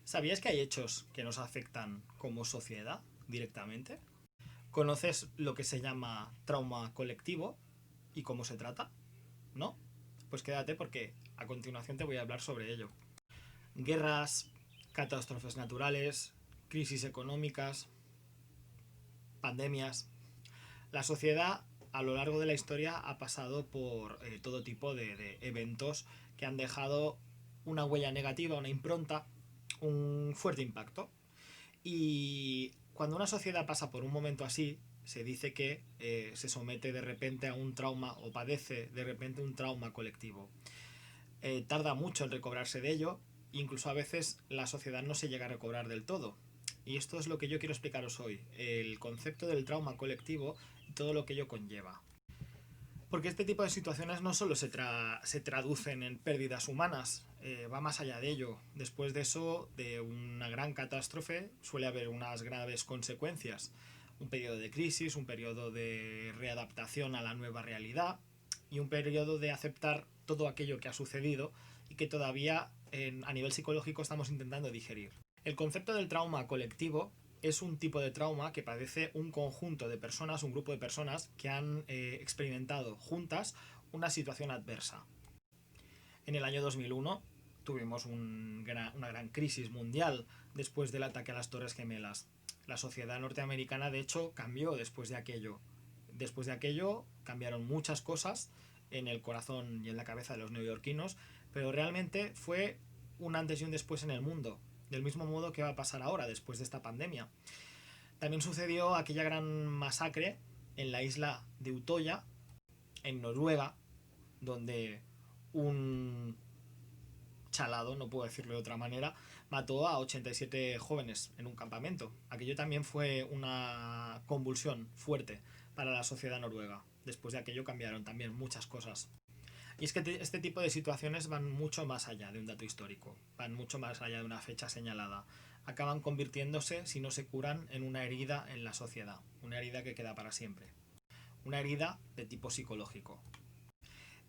¿Sabías que hay hechos que nos afectan como sociedad directamente? ¿Conoces lo que se llama trauma colectivo y cómo se trata? ¿No? Pues quédate porque a continuación te voy a hablar sobre ello. Guerras, catástrofes naturales, crisis económicas, pandemias. La sociedad a lo largo de la historia ha pasado por todo tipo de eventos que han dejado una huella negativa, una impronta, un fuerte impacto. Y cuando una sociedad pasa por un momento así, se dice que se somete de repente a un trauma o padece de repente un trauma colectivo. Tarda mucho en recobrarse de ello, incluso a veces la sociedad no se llega a recobrar del todo. Y esto es lo que yo quiero explicaros hoy, el concepto del trauma colectivo y todo lo que ello conlleva. Porque este tipo de situaciones no solo se traducen en pérdidas humanas, va más allá de ello. Después de eso, de una gran catástrofe, suele haber unas graves consecuencias. Un periodo de crisis, un periodo de readaptación a la nueva realidad y un periodo de aceptar todo aquello que ha sucedido y que todavía a nivel psicológico estamos intentando digerir. El concepto del trauma colectivo es un tipo de trauma que padece un conjunto de personas, un grupo de personas que han experimentado juntas una situación adversa. En el año 2001 tuvimos una gran crisis mundial después del ataque a las Torres Gemelas. La sociedad norteamericana, de hecho, cambió después de aquello. Después de aquello cambiaron muchas cosas en el corazón y en la cabeza de los neoyorquinos, pero realmente fue un antes y un después en el mundo, del mismo modo que va a pasar ahora después de esta pandemia. También sucedió aquella gran masacre en la isla de Utoya, en Noruega, donde un chalado, no puedo decirlo de otra manera, mató a 87 jóvenes en un campamento. Aquello también fue una convulsión fuerte para la sociedad noruega. Después de aquello cambiaron también muchas cosas. Y es que este tipo de situaciones van mucho más allá de un dato histórico, van mucho más allá de una fecha señalada. Acaban convirtiéndose, si no se curan, en una herida en la sociedad, una herida que queda para siempre. Una herida de tipo psicológico.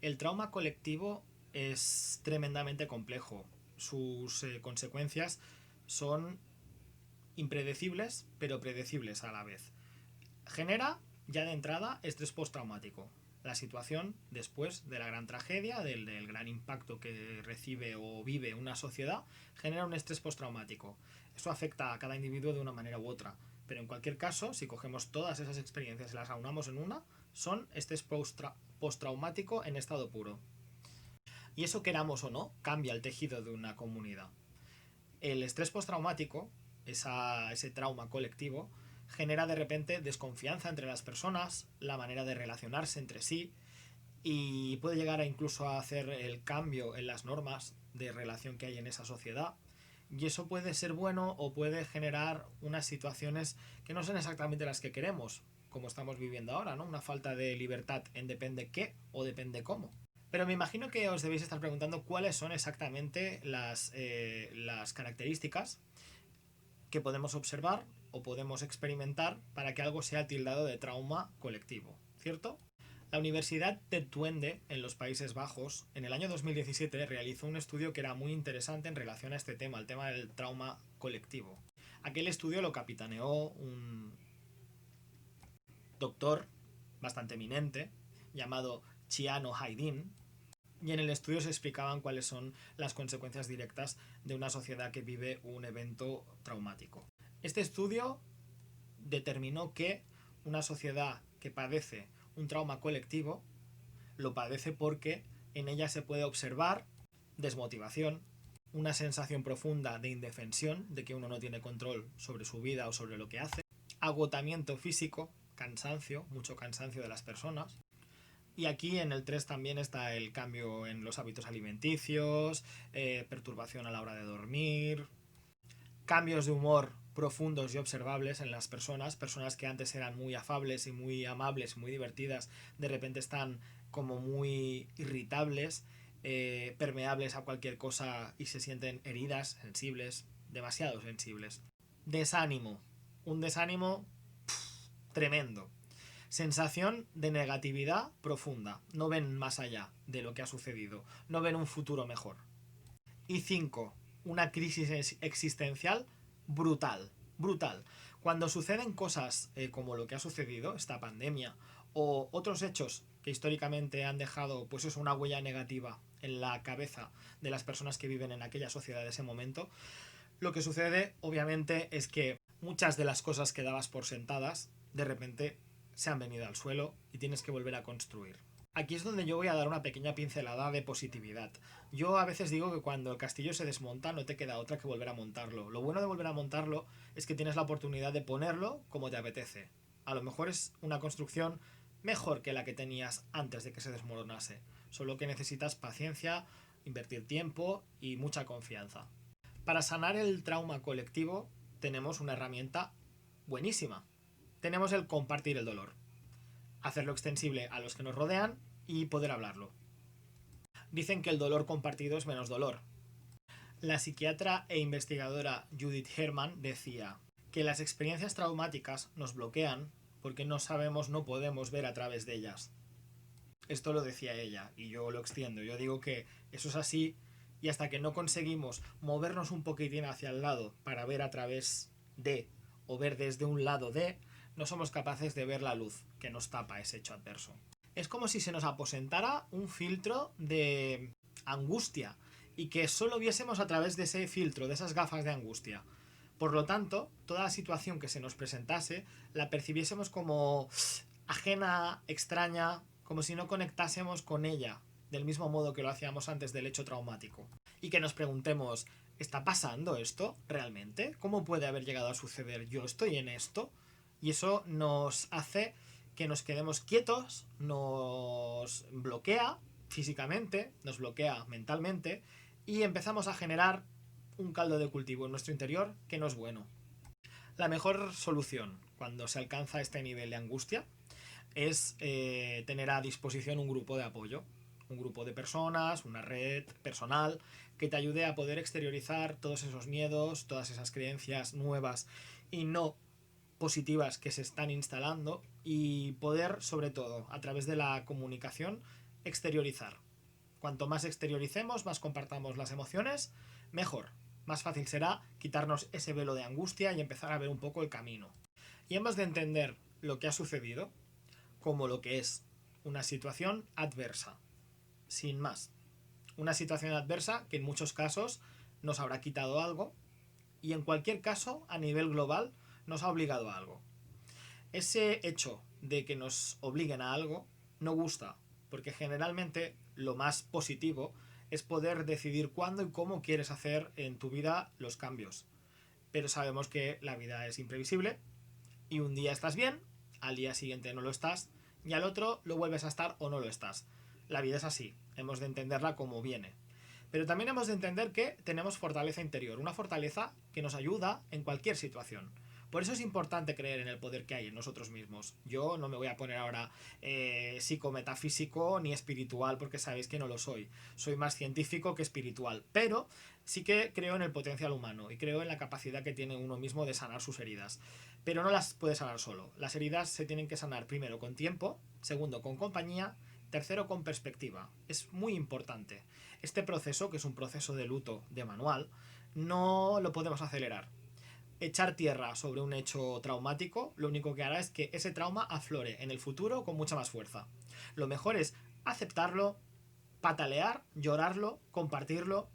El trauma colectivo es tremendamente complejo. Sus consecuencias son impredecibles, pero predecibles a la vez. Genera, ya de entrada, estrés postraumático. La situación después de la gran tragedia, del gran impacto que recibe o vive una sociedad, genera un estrés postraumático. Eso afecta a cada individuo de una manera u otra. Pero en cualquier caso, si cogemos todas esas experiencias y las aunamos en una, son estrés postraumático en estado puro. Y eso, queramos o no, cambia el tejido de una comunidad. El estrés postraumático, ese trauma colectivo, genera de repente desconfianza entre las personas, la manera de relacionarse entre sí, y puede llegar a incluso a hacer el cambio en las normas de relación que hay en esa sociedad. Y eso puede ser bueno o puede generar unas situaciones que no son exactamente las que queremos, como estamos viviendo ahora, ¿no? Una falta de libertad en depende qué o depende cómo. Pero me imagino que os debéis estar preguntando cuáles son exactamente las características que podemos observar o podemos experimentar para que algo sea tildado de trauma colectivo, ¿cierto? La Universidad de Twente, en los Países Bajos, en el año 2017 realizó un estudio que era muy interesante en relación a este tema, el tema del trauma colectivo. Aquel estudio lo capitaneó un doctor bastante eminente llamado Chiano Haidin, y en el estudio se explicaban cuáles son las consecuencias directas de una sociedad que vive un evento traumático. Este estudio determinó que una sociedad que padece un trauma colectivo lo padece porque en ella se puede observar desmotivación, una sensación profunda de indefensión, de que uno no tiene control sobre su vida o sobre lo que hace, agotamiento físico, cansancio, mucho cansancio de las personas. Y aquí en el 3 también está el cambio en los hábitos alimenticios, perturbación a la hora de dormir, cambios de humor profundos y observables en las personas que antes eran muy afables y muy amables, muy divertidas, de repente están como muy irritables, permeables a cualquier cosa y se sienten heridas, sensibles, demasiado sensibles. Desánimo, un desánimo tremendo. Sensación de negatividad profunda. No ven más allá de lo que ha sucedido. No ven un futuro mejor. Y 5. una crisis existencial brutal, brutal. Cuando suceden cosas como lo que ha sucedido, esta pandemia, o otros hechos que históricamente han dejado pues eso, una huella negativa en la cabeza de las personas que viven en aquella sociedad de ese momento, lo que sucede obviamente es que muchas de las cosas que dabas por sentadas de repente se han venido al suelo y tienes que volver a construir. Aquí es donde yo voy a dar una pequeña pincelada de positividad. Yo a veces digo que cuando el castillo se desmonta no te queda otra que volver a montarlo. Lo bueno de volver a montarlo es que tienes la oportunidad de ponerlo como te apetece. A lo mejor es una construcción mejor que la que tenías antes de que se desmoronase. Solo que necesitas paciencia, invertir tiempo y mucha confianza. Para sanar el trauma colectivo tenemos una herramienta buenísima. Tenemos el compartir el dolor. Hacerlo extensible a los que nos rodean y poder hablarlo. Dicen que el dolor compartido es menos dolor. La psiquiatra e investigadora Judith Herman decía que las experiencias traumáticas nos bloquean porque no sabemos, no podemos ver a través de ellas. Esto lo decía ella y yo lo extiendo. Yo digo que eso es así y hasta que no conseguimos movernos un poquitín hacia el lado para ver a través de o ver desde un lado de, no somos capaces de ver la luz que nos tapa ese hecho adverso. Es como si se nos aposentara un filtro de angustia y que solo viésemos a través de ese filtro, de esas gafas de angustia. Por lo tanto, toda la situación que se nos presentase la percibiésemos como ajena, extraña, como si no conectásemos con ella del mismo modo que lo hacíamos antes del hecho traumático. Y que nos preguntemos, ¿está pasando esto realmente? ¿Cómo puede haber llegado a suceder? ¿Yo estoy en esto? Y eso nos hace que nos quedemos quietos, nos bloquea físicamente, nos bloquea mentalmente y empezamos a generar un caldo de cultivo en nuestro interior que no es bueno. La mejor solución cuando se alcanza este nivel de angustia es tener a disposición un grupo de apoyo, un grupo de personas, una red personal que te ayude a poder exteriorizar todos esos miedos, todas esas creencias nuevas y no positivas que se están instalando y poder, sobre todo, a través de la comunicación, exteriorizar. Cuanto más exterioricemos, más compartamos las emociones, mejor. Más fácil será quitarnos ese velo de angustia y empezar a ver un poco el camino. Y hemos de entender lo que ha sucedido como lo que es una situación adversa, sin más. Una situación adversa que en muchos casos nos habrá quitado algo y en cualquier caso, a nivel global, nos ha obligado a algo. Ese hecho de que nos obliguen a algo no gusta, porque generalmente lo más positivo es poder decidir cuándo y cómo quieres hacer en tu vida los cambios. Pero sabemos que la vida es imprevisible y un día estás bien, al día siguiente no lo estás y al otro lo vuelves a estar o no lo estás. La vida es así, hemos de entenderla como viene. Pero también hemos de entender que tenemos fortaleza interior, una fortaleza que nos ayuda en cualquier situación. Por eso es importante creer en el poder que hay en nosotros mismos. Yo no me voy a poner ahora psicometafísico ni espiritual porque sabéis que no lo soy. Soy más científico que espiritual. Pero sí que creo en el potencial humano y creo en la capacidad que tiene uno mismo de sanar sus heridas. Pero no las puede sanar solo. Las heridas se tienen que sanar primero con tiempo, segundo con compañía, tercero con perspectiva. Es muy importante. Este proceso, que es un proceso de luto de manual, no lo podemos acelerar. Echar tierra sobre un hecho traumático lo único que hará es que ese trauma aflore en el futuro con mucha más fuerza. Lo mejor es aceptarlo, patalear, llorarlo, compartirlo,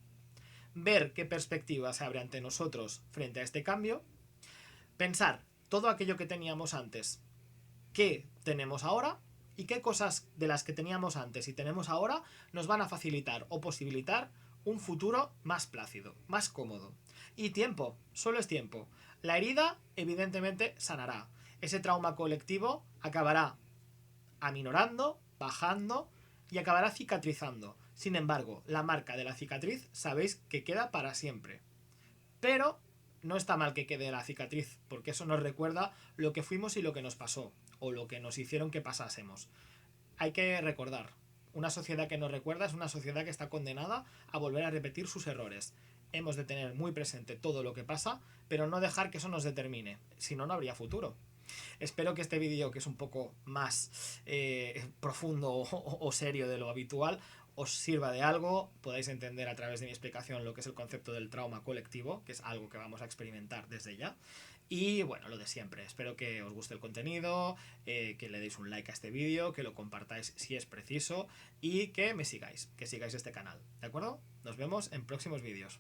ver qué perspectiva se abre ante nosotros frente a este cambio, pensar todo aquello que teníamos antes, qué tenemos ahora y qué cosas de las que teníamos antes y tenemos ahora nos van a facilitar o posibilitar un futuro más plácido, más cómodo. Y tiempo, solo es tiempo. La herida evidentemente sanará. Ese trauma colectivo acabará aminorando, bajando y acabará cicatrizando. Sin embargo, la marca de la cicatriz sabéis que queda para siempre. Pero no está mal que quede la cicatriz, porque eso nos recuerda lo que fuimos y lo que nos pasó, o lo que nos hicieron que pasásemos. Hay que recordar, una sociedad que nos recuerda es una sociedad que está condenada a volver a repetir sus errores. Hemos de tener muy presente todo lo que pasa, pero no dejar que eso nos determine, si no, no habría futuro. Espero que este vídeo, que es un poco más profundo o serio de lo habitual, os sirva de algo, podáis entender a través de mi explicación lo que es el concepto del trauma colectivo, que es algo que vamos a experimentar desde ya. Y bueno, lo de siempre, espero que os guste el contenido, que le deis un like a este vídeo, que lo compartáis si es preciso y que me sigáis, que sigáis este canal, ¿de acuerdo? Nos vemos en próximos vídeos.